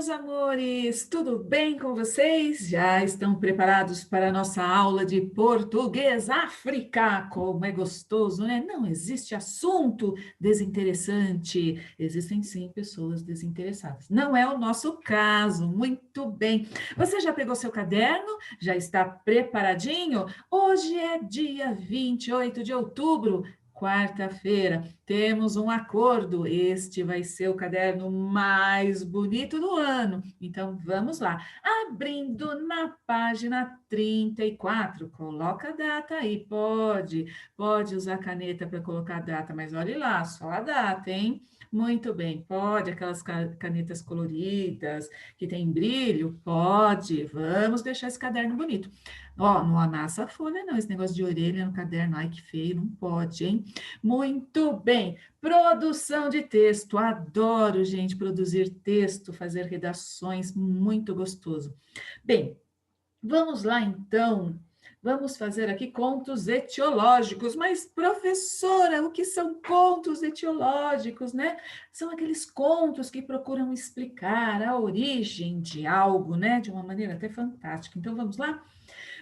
meus amores, tudo bem com vocês? Já estão preparados para a nossa aula de português África? Como é gostoso, né? Não existe assunto desinteressante, existem sim pessoas desinteressadas. Não é o nosso caso, muito bem. Você já pegou seu caderno? Já está preparadinho? Hoje é dia 28 de outubro. Quarta-feira, temos um acordo. Este vai ser o caderno mais bonito do ano. Então, vamos lá. Abrindo na página 34, coloca a data aí. Pode usar caneta para colocar a data, mas olhe lá, só a data, hein? Muito bem, pode, aquelas canetas coloridas que tem brilho? Pode. Vamos deixar esse caderno bonito. Ó, não amassa a folha, não. Esse negócio de orelha no caderno, ai que feio, não pode, hein? Muito bem. Produção de texto. Adoro, gente, produzir texto, fazer redações, muito gostoso. Bem, vamos lá então. Vamos fazer aqui contos etiológicos. Mas, professora, o que são contos etiológicos, né? São aqueles contos que procuram explicar a origem de algo, né? De uma maneira até fantástica. Então, vamos lá?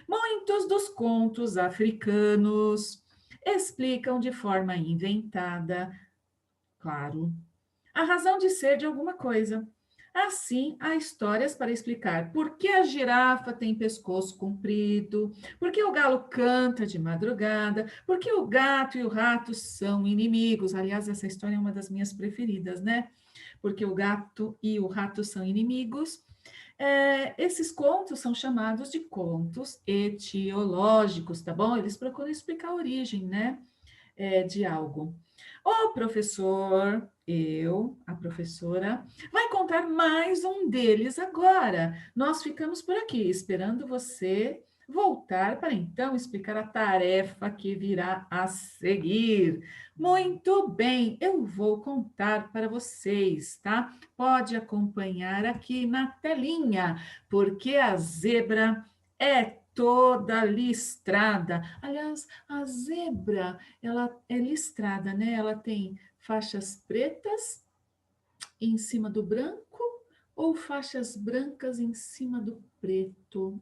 Muitos dos contos africanos explicam de forma inventada, claro, a razão de ser de alguma coisa. Assim, há histórias para explicar por que a girafa tem pescoço comprido, por que o galo canta de madrugada, por que o gato e o rato são inimigos. Aliás, essa história é uma das minhas preferidas, né? Porque o gato e o rato são inimigos. Esses contos são chamados de contos etiológicos, tá bom? Eles procuram explicar a origem, né, de algo. O professor, a professora, vai contar mais um deles agora. Nós ficamos por aqui, esperando você voltar para então explicar a tarefa que virá a seguir. Muito bem, eu vou contar para vocês, tá? Pode acompanhar aqui na telinha, porque a zebra é toda listrada. Aliás, a zebra, ela é listrada, né? Ela tem faixas pretas em cima do branco ou faixas brancas em cima do preto?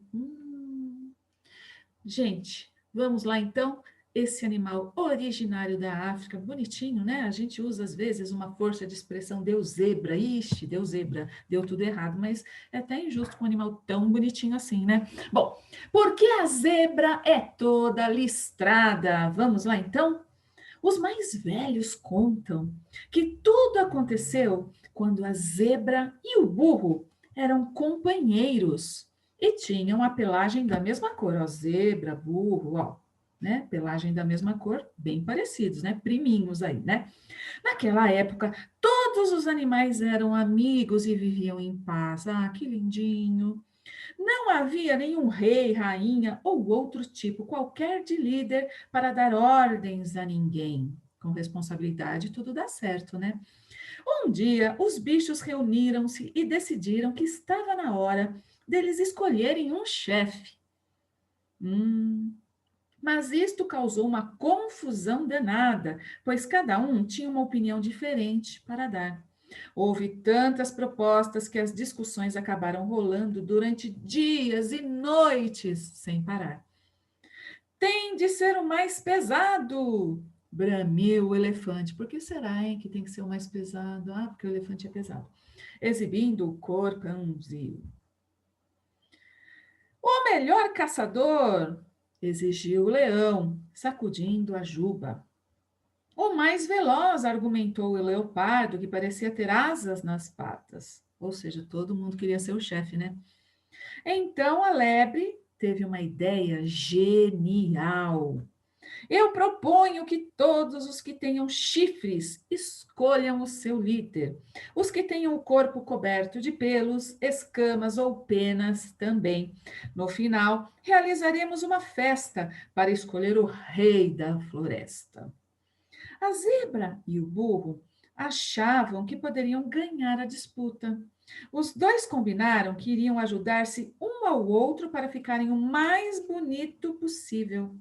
Gente, vamos lá então. Esse animal originário da África, bonitinho, né? A gente usa às vezes uma força de expressão deu zebra. Ixi, deu zebra, deu tudo errado, mas é até injusto com um animal tão bonitinho assim, né? Bom, porque a zebra é toda listrada? Vamos lá então? Os mais velhos contam que tudo aconteceu quando a zebra e o burro eram companheiros e tinham a pelagem da mesma cor, ó, zebra, burro, ó, né? Pelagem da mesma cor, bem parecidos, né? Priminhos aí, né? Naquela época, todos os animais eram amigos e viviam em paz. Ah, que lindinho! Não havia nenhum rei, rainha ou outro tipo qualquer de líder para dar ordens a ninguém. Com responsabilidade, tudo dá certo, né? Um dia, os bichos reuniram-se e decidiram que estava na hora deles escolherem um chefe. Mas isto causou uma confusão danada, pois cada um tinha uma opinião diferente para dar. Houve tantas propostas que as discussões acabaram rolando durante dias e noites sem parar. Tem de ser o mais pesado, bramiu o elefante. Por que será, hein, que tem que ser o mais pesado? Ah, porque o elefante é pesado. Exibindo o corcãozinho. O melhor caçador, exigiu o leão, sacudindo a juba. O mais veloz, argumentou o leopardo, que parecia ter asas nas patas. Ou seja, todo mundo queria ser o chefe, né? Então a lebre teve uma ideia genial. Eu proponho que todos os que tenham chifres escolham o seu líder. Os que tenham o corpo coberto de pelos, escamas ou penas também. No final, realizaremos uma festa para escolher o rei da floresta. A zebra e o burro achavam que poderiam ganhar a disputa. Os dois combinaram que iriam ajudar-se um ao outro para ficarem o mais bonito possível.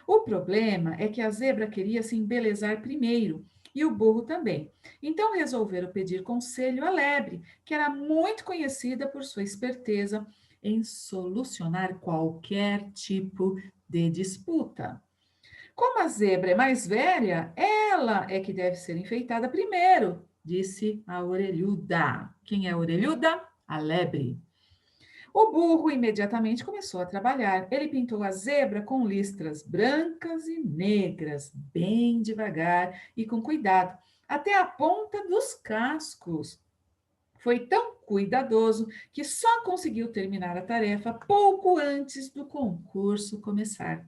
O problema é que a zebra queria se embelezar primeiro e o burro também. Então resolveram pedir conselho à lebre, que era muito conhecida por sua esperteza em solucionar qualquer tipo de disputa. Como a zebra é mais velha, ela é que deve ser enfeitada primeiro, disse a orelhuda. Quem é a orelhuda? A lebre. O burro imediatamente começou a trabalhar. Ele pintou a zebra com listras brancas e negras, bem devagar e com cuidado, até a ponta dos cascos. Foi tão cuidadoso que só conseguiu terminar a tarefa pouco antes do concurso começar.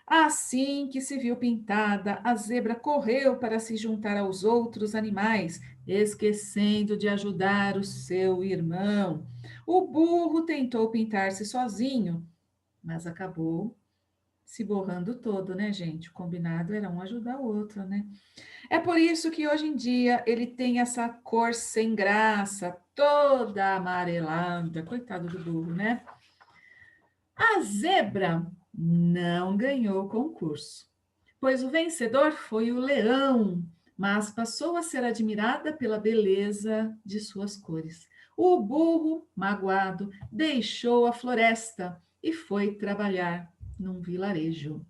Assim que se viu pintada, a zebra correu para se juntar aos outros animais, esquecendo de ajudar o seu irmão. O burro tentou pintar-se sozinho, mas acabou se borrando todo, né, gente? O combinado era um ajudar o outro, né? É por isso que hoje em dia ele tem essa cor sem graça, toda amarelada. Coitado do burro, né? A zebra não ganhou o concurso, pois o vencedor foi o leão, mas passou a ser admirada pela beleza de suas cores. O burro, magoado, deixou a floresta e foi trabalhar num vilarejo.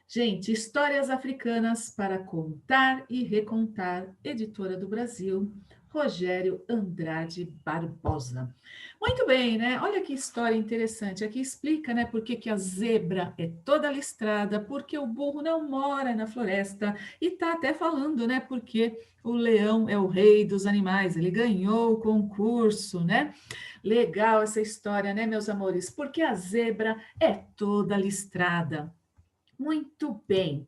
Gente, histórias africanas para contar e recontar, editora do Brasil, Rogério Andrade Barbosa. Muito bem, né? Olha que história interessante. Aqui explica, né, por que que a zebra é toda listrada, porque o burro não mora na floresta e tá até falando, né, porque o leão é o rei dos animais, ele ganhou o concurso, né? Legal essa história, né, meus amores? Porque a zebra é toda listrada. Muito bem.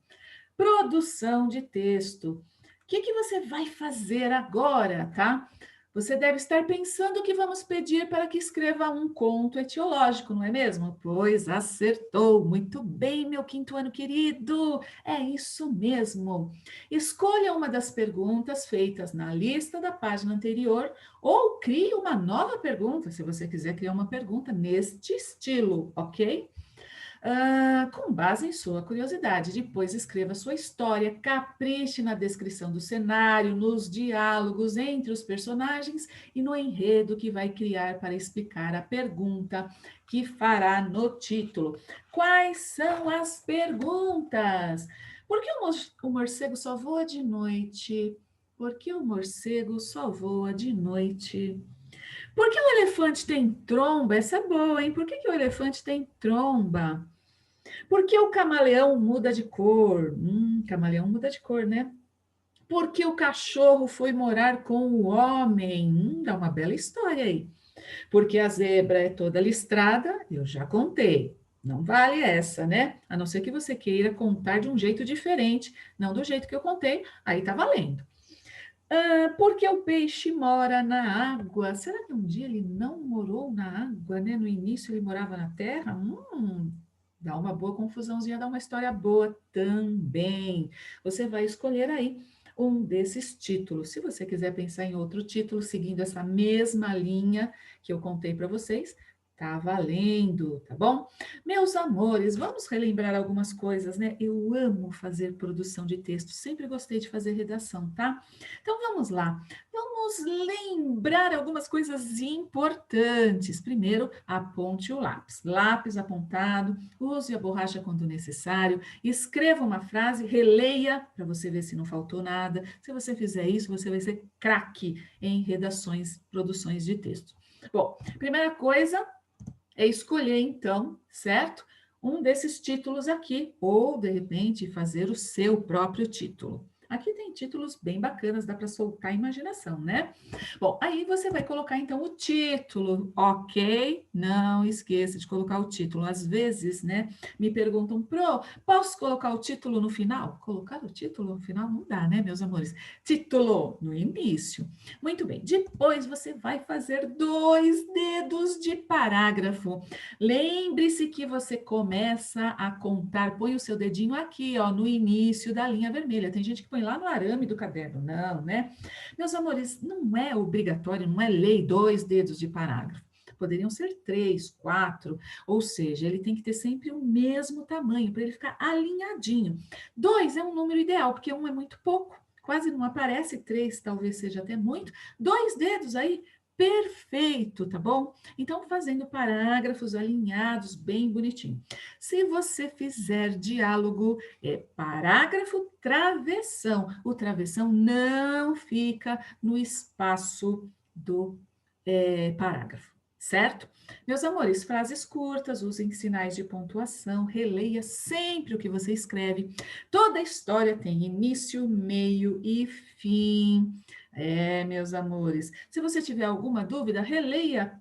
Produção de texto. O que que você vai fazer agora, tá? Você deve estar pensando que vamos pedir para que escreva um conto etiológico, não é mesmo? Pois acertou. Muito bem, meu quinto ano querido. É isso mesmo. Escolha uma das perguntas feitas na lista da página anterior ou crie uma nova pergunta, se você quiser criar uma pergunta neste estilo, ok? Com base em sua curiosidade. Depois escreva sua história, capriche na descrição do cenário, nos diálogos entre os personagens e no enredo que vai criar para explicar a pergunta que fará no título. Quais são as perguntas? Por que o morcego só voa de noite? Por que o morcego só voa de noite? Por que o elefante tem tromba? Essa é boa, hein? Por que que o elefante tem tromba? Por que o camaleão muda de cor? Camaleão muda de cor, né? Por que o cachorro foi morar com o homem? Dá uma bela história aí. Porque a zebra é toda listrada, eu já contei. Não vale essa, né? A não ser que você queira contar de um jeito diferente, não do jeito que eu contei, aí tá valendo. Porque o peixe mora na água. Será que um dia ele não morou na água, né? No início ele morava na terra? Dá uma boa confusãozinha, dá uma história boa também. Você vai escolher aí um desses títulos. Se você quiser pensar em outro título, seguindo essa mesma linha que eu contei para vocês, tá valendo, tá bom? Meus amores, vamos relembrar algumas coisas, né? Eu amo fazer produção de texto, sempre gostei de fazer redação, tá? Então vamos lá. Vamos lembrar algumas coisas importantes. Primeiro, aponte o lápis. Lápis apontado, use a borracha quando necessário, escreva uma frase, releia para você ver se não faltou nada. Se você fizer isso, você vai ser craque em redações, produções de texto. Bom, primeira coisa é escolher então, certo? Um desses títulos aqui, ou de repente fazer o seu próprio título. Aqui tem títulos bem bacanas, dá para soltar a imaginação, né? Bom, aí você vai colocar então o título, ok? Não esqueça de colocar o título. Às vezes, né, me perguntam, posso colocar o título no final? Colocar o título no final não dá, né, meus amores? Título no início. Muito bem, depois você vai fazer 2 dedos de parágrafo. Lembre-se que você começa a contar, põe o seu dedinho aqui, ó, no início da linha vermelha. Tem gente que põe lá no arame do caderno, não, né? Meus amores, não é obrigatório, não é lei 2 dedos de parágrafo. Poderiam ser 3, 4, ou seja, ele tem que ter sempre o mesmo tamanho para ele ficar alinhadinho. 2 é um número ideal, porque 1 é muito pouco. quase não aparece, 3 talvez seja até muito, 2 dedos aí, perfeito, tá bom? Então, fazendo parágrafos alinhados, bem bonitinho. Se você fizer diálogo, é parágrafo, travessão. O travessão não fica no espaço do parágrafo, certo? Meus amores, frases curtas, usem sinais de pontuação, releia sempre o que você escreve. Toda história tem início, meio e fim. Meus amores, se você tiver alguma dúvida, releia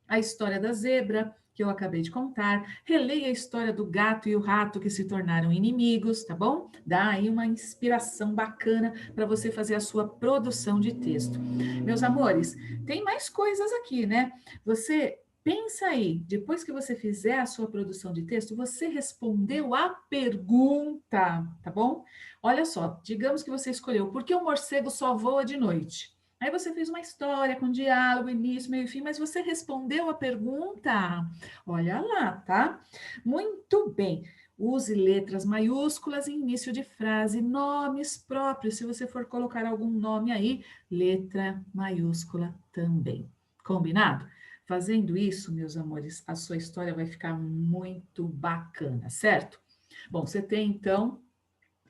a história da zebra, que eu acabei de contar, releia a história do gato e o rato que se tornaram inimigos, tá bom? Dá aí uma inspiração bacana para você fazer a sua produção de texto. Meus amores, tem mais coisas aqui, né? Você pensa aí, depois que você fizer a sua produção de texto, você respondeu a pergunta, tá bom? Olha só, digamos que você escolheu por que o morcego só voa de noite? Aí você fez uma história com diálogo, início, meio e fim, mas você respondeu a pergunta. Olha lá, tá? Muito bem. Use letras maiúsculas em início de frase, nomes próprios. Se você for colocar algum nome aí, letra maiúscula também. Combinado? Fazendo isso, meus amores, a sua história vai ficar muito bacana, certo? Bom, você tem então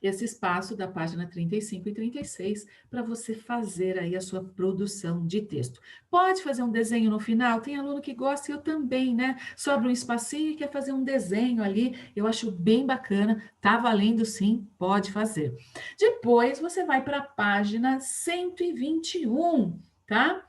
esse espaço da página 35 e 36 para você fazer aí a sua produção de texto. Pode fazer um desenho no final, tem aluno que gosta, eu também, né? Sobra um espacinho e quer fazer um desenho ali, eu acho bem bacana, tá valendo sim, pode fazer. Depois você vai para a página 121, tá?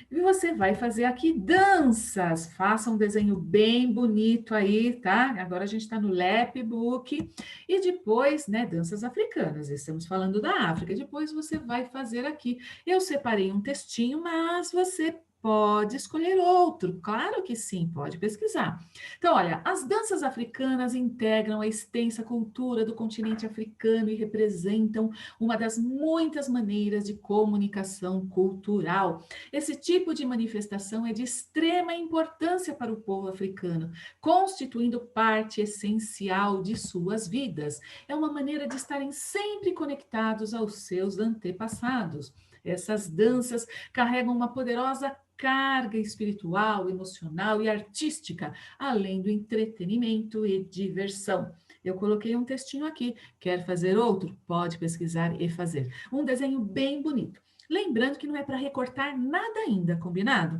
E você vai fazer aqui danças. Faça um desenho bem bonito aí, tá? Agora a gente está no Lapbook. E depois, né, danças africanas. Estamos falando da África. Depois você vai fazer aqui. Eu separei um textinho, mas você pode escolher outro. Claro que sim, pode pesquisar. Então, olha, as danças africanas integram a extensa cultura do continente africano e representam uma das muitas maneiras de comunicação cultural. Esse tipo de manifestação é de extrema importância para o povo africano, constituindo parte essencial de suas vidas. É uma maneira de estarem sempre conectados aos seus antepassados. Essas danças carregam uma poderosa carga espiritual, emocional e artística, além do entretenimento e diversão. Eu coloquei um textinho aqui. Quer fazer outro? Pode pesquisar e fazer. Um desenho bem bonito. Lembrando que não é para recortar nada ainda, combinado?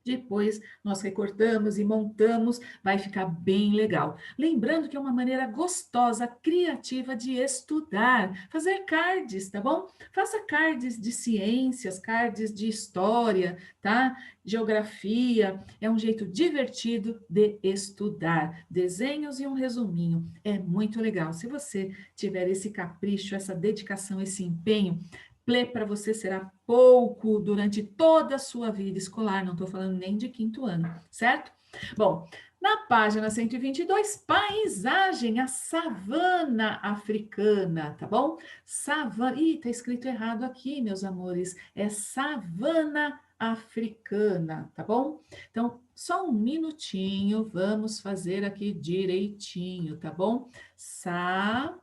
Depois nós recortamos e montamos, vai ficar bem legal. Lembrando que é uma maneira gostosa, criativa de estudar, fazer cards, tá bom? Faça cards de ciências, cards de história, tá? Geografia, é um jeito divertido de estudar. Desenhos e um resuminho, é muito legal. Se você tiver esse capricho, essa dedicação, esse empenho, Play para você será pouco durante toda a sua vida escolar, não estou falando nem de quinto ano, certo? Bom, na página 122, paisagem, a savana africana, tá bom? Savana, ih, tá escrito errado aqui, meus amores, é savana africana, tá bom? Então, só um minutinho, vamos fazer aqui direitinho, tá bom? Savana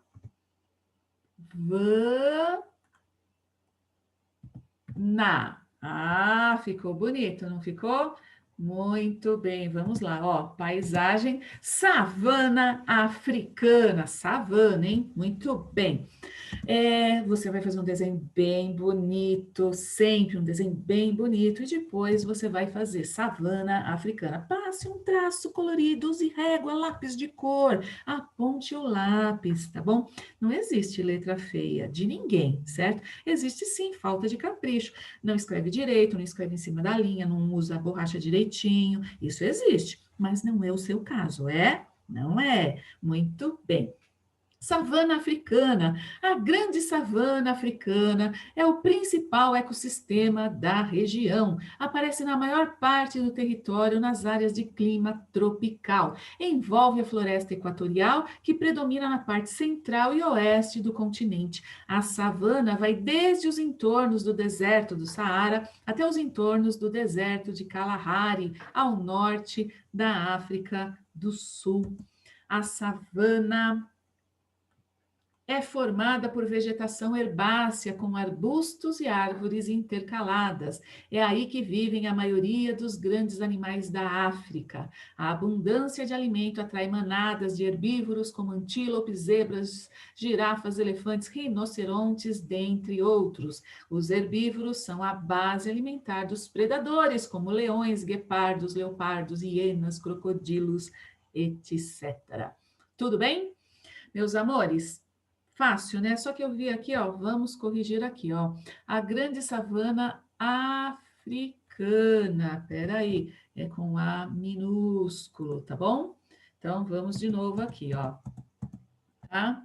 ficou bonito, não ficou? Muito bem, vamos lá, ó, paisagem, savana africana, savana, hein? Muito bem. Você vai fazer um desenho bem bonito, sempre um desenho bem bonito, e depois você vai fazer savana africana. Passe um traço colorido, use régua, lápis de cor, aponte o lápis, tá bom? Não existe letra feia de ninguém, certo? Existe sim falta de capricho. Não escreve direito, não escreve em cima da linha, não usa a borracha direitinho, isso existe, mas não é o seu caso, é? Não é. Muito bem. Savana africana. A grande savana africana é o principal ecossistema da região. Aparece na maior parte do território nas áreas de clima tropical. Envolve a floresta equatorial, que predomina na parte central e oeste do continente. A savana vai desde os entornos do deserto do Saara até os entornos do deserto de Kalahari, ao norte da África do Sul. A savana é formada por vegetação herbácea com arbustos e árvores intercaladas. É aí que vivem a maioria dos grandes animais da África. A abundância de alimento atrai manadas de herbívoros como antílopes, zebras, girafas, elefantes, rinocerontes, dentre outros. Os herbívoros são a base alimentar dos predadores, como leões, guepardos, leopardos, hienas, crocodilos, etc. Tudo bem? Meus amores, fácil, né? Só que eu vi aqui, ó, vamos corrigir aqui, ó. A grande savana africana. Peraí, é com A minúsculo, tá bom? Então, vamos de novo aqui, ó. Tá?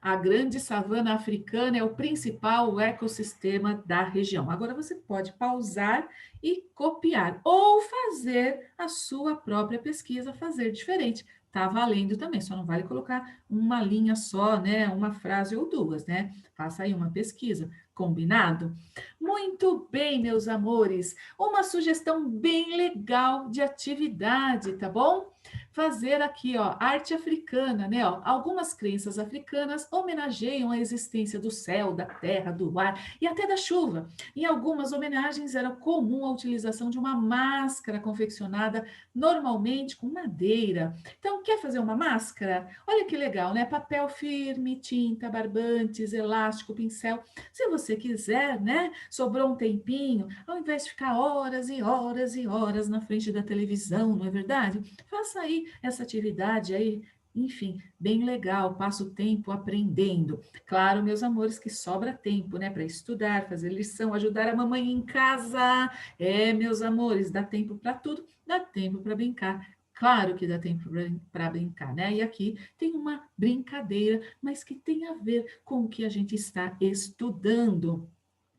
A grande savana africana é o principal ecossistema da região. Agora você pode pausar e copiar ou fazer a sua própria pesquisa, fazer diferente. Tá valendo também, só não vale colocar uma linha só, né? Uma frase ou duas, né? Faça aí uma pesquisa, combinado? Muito bem, meus amores. Uma sugestão bem legal de atividade, tá bom? Fazer aqui, ó, arte africana, né? Ó, algumas crenças africanas homenageiam a existência do céu, da terra, do ar e até da chuva. Em algumas homenagens era comum a utilização de uma máscara confeccionada normalmente com madeira. Então, quer fazer uma máscara? Olha que legal, né? Papel firme, tinta, barbantes, elástico, pincel. Se você quiser, né? Sobrou um tempinho, ao invés de ficar horas e horas e horas na frente da televisão, não é verdade? Faça aí essa atividade aí, enfim, bem legal, passa o tempo aprendendo. Claro, meus amores, que sobra tempo, né, para estudar, fazer lição, ajudar a mamãe em casa. É, meus amores, dá tempo para tudo, dá tempo para brincar. Claro que dá tempo para brincar, né? E aqui tem uma brincadeira, mas que tem a ver com o que a gente está estudando.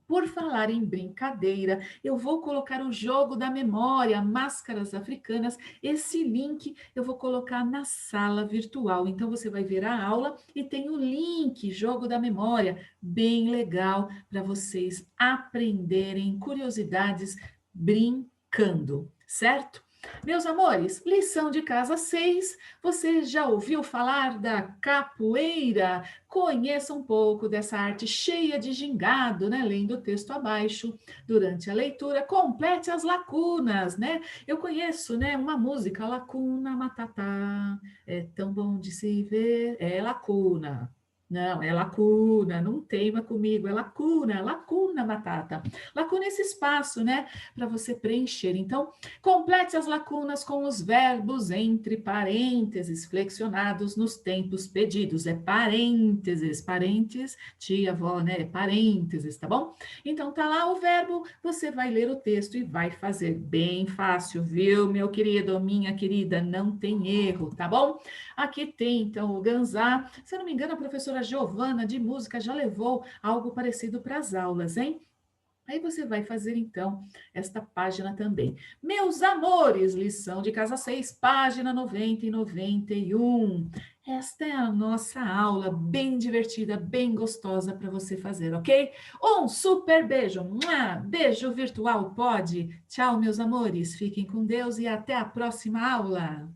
Por falar em brincadeira, eu vou colocar o jogo da memória, Máscaras Africanas. Esse link eu vou colocar na sala virtual. Então você vai ver a aula e tem o link, jogo da memória, bem legal para vocês aprenderem curiosidades brincando, certo? Meus amores, lição de casa 6. Você já ouviu falar da capoeira? Conheça um pouco dessa arte cheia de gingado, né? Lendo o texto abaixo. Durante a leitura, complete as lacunas, né? Eu conheço, né, uma música, Lacuna Matata, é tão bom de se ver, é lacuna. Não, é lacuna, não teima comigo, é lacuna, lacuna matata. Lacuna é esse espaço, né, para você preencher. Então, complete as lacunas com os verbos entre parênteses, flexionados nos tempos pedidos. É parênteses, parênteses, tia, avó, né? Parênteses, tá bom? Então, tá lá o verbo, você vai ler o texto e vai fazer bem fácil, viu, meu querido, minha querida? Não tem erro, tá bom? Aqui tem, então, o Ganzá. Se eu não me engano, a professora Giovana de música já levou algo parecido para as aulas, hein? Aí você vai fazer, então, esta página também. Meus amores, lição de casa 6, página 90 e 91. Esta é a nossa aula bem divertida, bem gostosa para você fazer, ok? Um super beijo. Mua! Beijo virtual, pode? Tchau, meus amores. Fiquem com Deus e até a próxima aula.